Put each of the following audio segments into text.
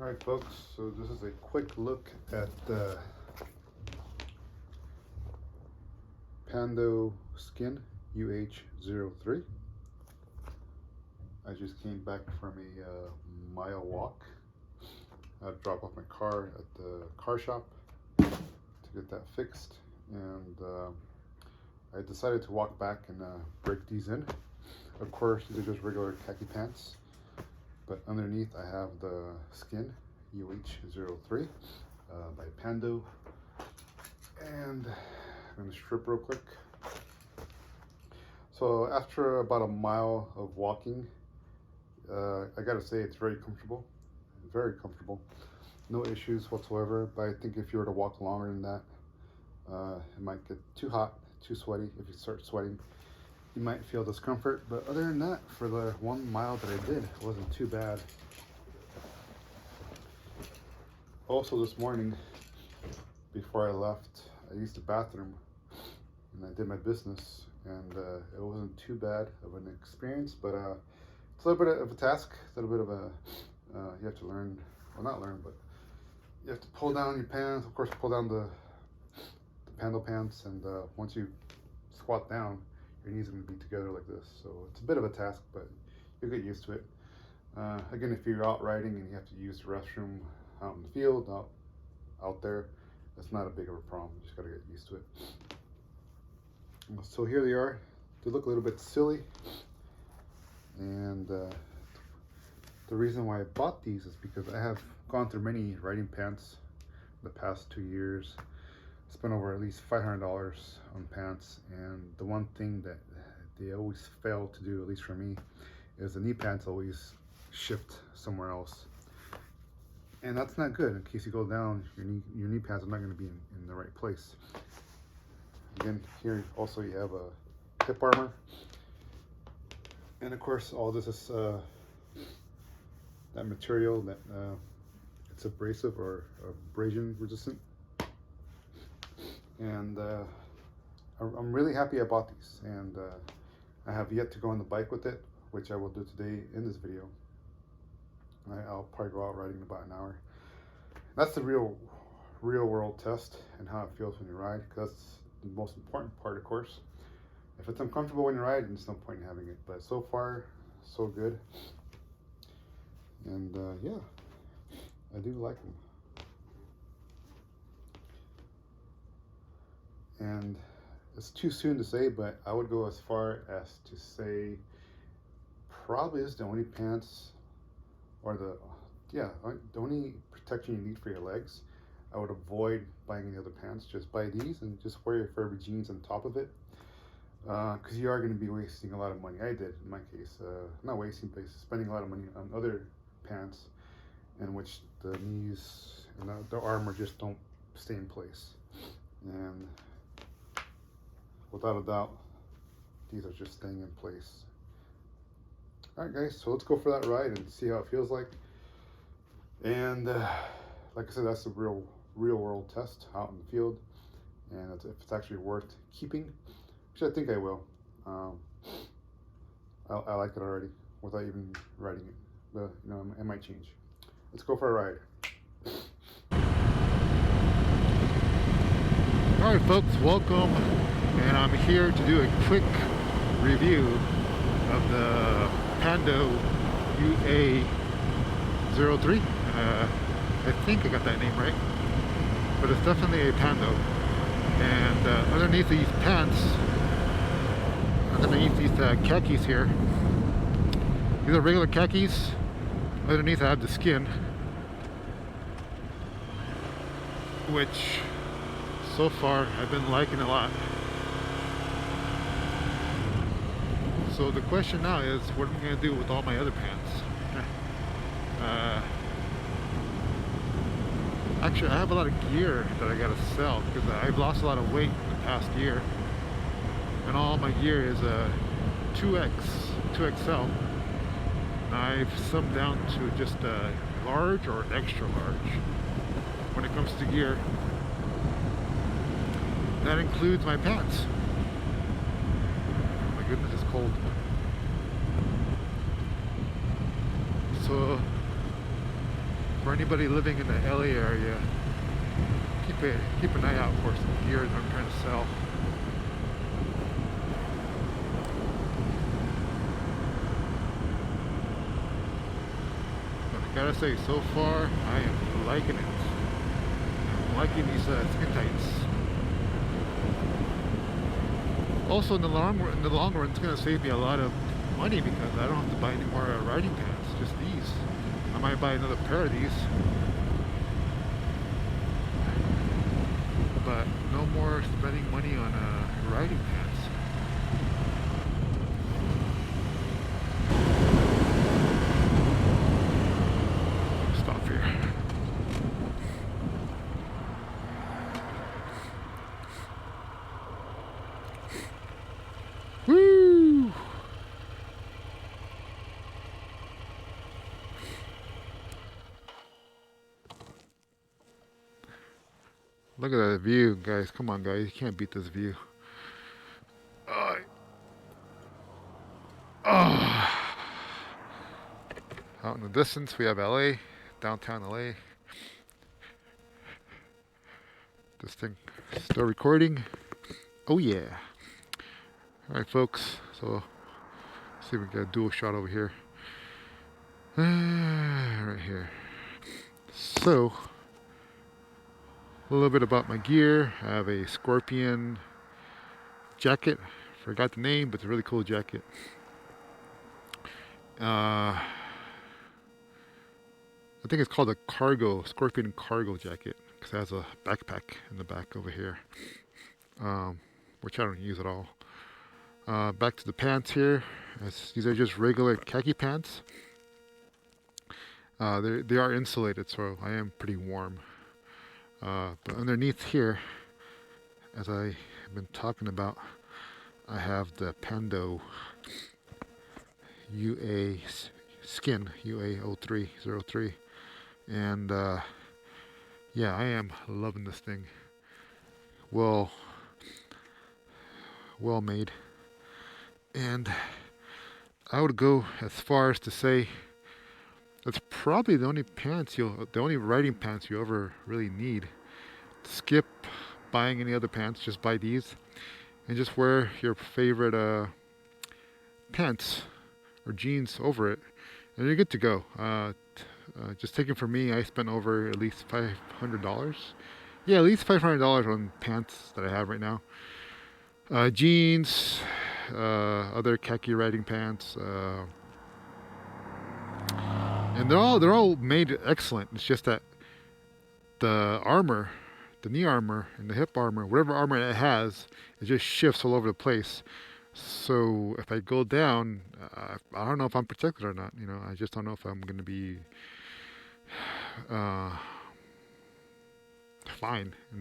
Alright folks, so this is a quick look at the Pando Skin UH2. I just came back from a mile walk. I dropped off my car at the car shop to get that fixed, and I decided to walk back and break these in. Of course, these are just regular khaki pants, but underneath I have the Skin UH2 by Pando, and I'm going to strip real quick. So after about a mile of walking, I gotta say it's very comfortable, no issues whatsoever. But I think if you were to walk longer than that, it might get too hot, too sweaty. If you start sweating, you might feel discomfort, but other than that, for the 1 mile that I did, it wasn't too bad. Also this morning, before I left, I used the bathroom and I did my business, and it wasn't too bad of an experience, but it's a little bit of a task, a little bit of a, you have to learn, well not learn, but you have to pull down your pants, of course pull down the Pando pants, and once you squat down, your knees are going to be together like this, so it's a bit of a task, but you'll get used to it. Again, if you're out riding and you have to use the restroom out in the field, out there, that's not a big of a problem. You just got to get used to it. So here they are. They look a little bit silly, and the reason why I bought these is because I have gone through many riding pants the past 2 years. Spent over at least $500 on pants, and the one thing that they always fail to do, at least for me, is the knee pants always shift somewhere else, and that's not good. In case you go down, your knee pads are not going to be in the right place. Again, here also you have a hip armor, and of course all this is that material that it's abrasive or abrasion resistant. And I'm really happy I bought these, and I have yet to go on the bike with it, which I will do today in this video. I'll probably go out riding in about an hour. That's the real world test and how it feels when you ride, because that's the most important part, of course. If it's uncomfortable when you ride, there's no point in having it, but so far so good. And yeah, I do like them. And it's too soon to say, but I would go as far as to say probably is the only pants, or the only protection you need for your legs. I would avoid buying any other pants. Just buy these and just wear your Forever jeans on top of it, because you are going to be wasting a lot of money. I did in my case, not wasting, but spending a lot of money on other pants in which the knees and the armor just don't stay in place. And without a doubt, these are just staying in place. All right, guys, so let's go for that ride and see how it feels like. And like I said, that's the real world test out in the field, and if it's actually worth keeping, which I think I will. I like it already without even riding it, but you know, it might change. Let's go for a ride. All right, folks, welcome, and I'm here to do a quick review of the Pando UH2. I think I got that name right, but it's definitely a Pando. And underneath these pants, underneath these khakis here, these are regular khakis. Underneath I have the Skin, which so far I've been liking a lot. So the question now is, what am I going to do with all my other pants? Actually, I have a lot of gear that I gotta sell because I've lost a lot of weight in the past year, and all my gear is a 2XL. I've summed down to just a large or extra large when it comes to gear. That includes my pants. Oh my goodness, it's cold. So for anybody living in the LA area, keep an eye out for some gear that I'm trying to sell. But I gotta say, so far I am liking it. I'm liking these skin tights. Also, in the long run, it's gonna save me a lot of money because I don't have to buy any more riding pants. Just these. I might buy another pair of these, but no more spending money on riding pants. Stop here. Woo! Look at that view, guys. Come on, guys. You can't beat this view. Out in the distance, we have LA, downtown LA. This thing still recording. Oh, yeah. Alright, folks. So, see if we can get a dual shot over here. Right here. So, a little bit about my gear. I have a Scorpion jacket. Forgot the name, but it's a really cool jacket. I think it's called a Scorpion cargo jacket, because it has a backpack in the back over here, which I don't use at all. Back to the pants here. These are just regular khaki pants. They are insulated, so I am pretty warm. But underneath here, as I've been talking about, I have the Pando UA skin, UA0303. And yeah, I am loving this thing. Well made. And I would go as far as to say that's probably the only riding pants you ever really need. Skip buying any other pants, just buy these and just wear your favorite pants or jeans over it, and you're good to go. Just taking from me, I spent over at least $500. Yeah, at least $500 on pants that I have right now. Jeans, other khaki riding pants, and they're all made excellent. It's just that the armor, the knee armor and the hip armor, whatever armor it has, it just shifts all over the place. So if I go down, I don't know if I'm protected or not. I just don't know if I'm going to be fine in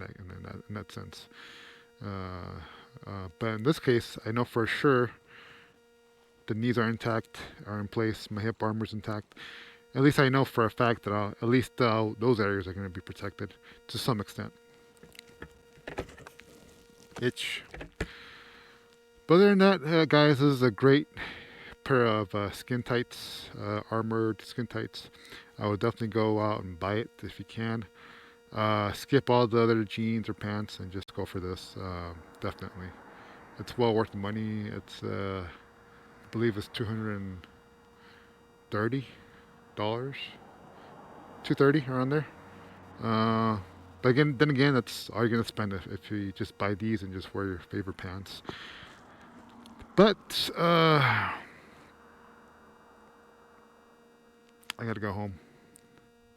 that sense. But in this case, I know for sure the knees are intact, are in place. My hip armor's intact. At least I know for a fact that at least those areas are going to be protected to some extent. Itch. But other than that, guys, this is a great pair of skin tights, armored skin tights. I would definitely go out and buy it if you can. Skip all the other jeans or pants and just go for this. Definitely, it's well worth the money. It's I believe it's $230, $230 around there. But then again, that's all you're gonna spend if you just buy these and just wear your favorite pants. But I gotta go home.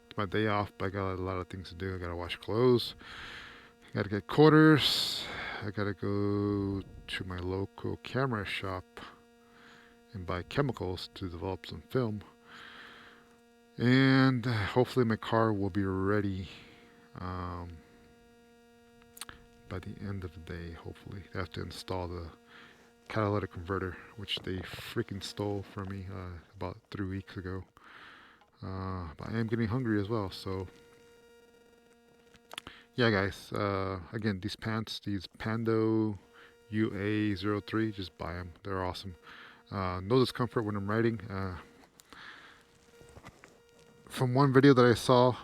It's my day off, but I got a lot of things to do. I gotta wash clothes. I gotta get quarters. I gotta go to my local camera shop and buy chemicals to develop some film. And hopefully my car will be ready by the end of the day. Hopefully, I have to install the catalytic converter, which they freaking stole from me about 3 weeks ago. But I am getting hungry as well, so yeah, guys. Again, these pants, these Pando UA03, just buy them. They're awesome. No discomfort when I'm riding. from one video that I saw,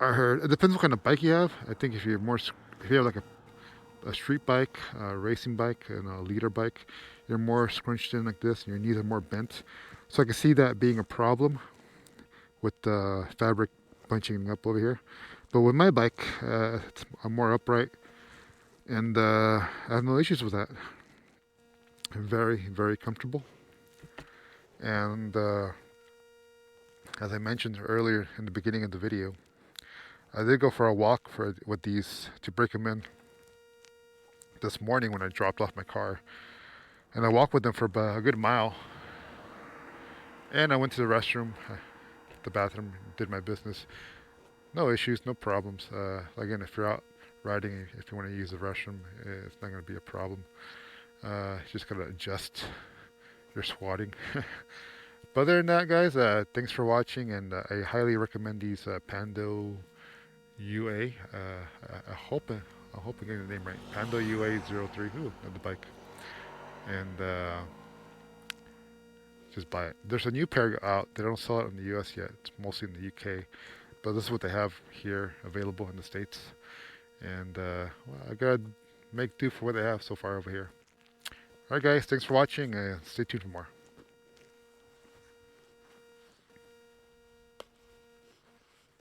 I heard it depends what kind of bike you have. I think if you have like a street bike, a racing bike, and a leader bike, you're more scrunched in like this, and your knees are more bent. So I can see that being a problem with the fabric bunching up over here. But with my bike, I'm more upright, and I have no issues with that. Very, very comfortable. And as I mentioned earlier in the beginning of the video, I did go for a walk with these to break them in this morning when I dropped off my car. And I walked with them for about a good mile. And I went to the restroom, the bathroom, did my business. No issues, no problems. Again, if you're out riding, if you want to use the restroom, it's not going to be a problem. You just got to adjust your squatting. But other than that, guys, thanks for watching, and I highly recommend these Pando UA. I hope I'm getting the name right. Pando UA03. Ooh, the bike. And just buy it. There's a new pair out. They don't sell it in the US yet. It's mostly in the UK. But this is what they have here available in the States. And well, I gotta make do for what they have so far over here. Alright guys, thanks for watching. Stay tuned for more.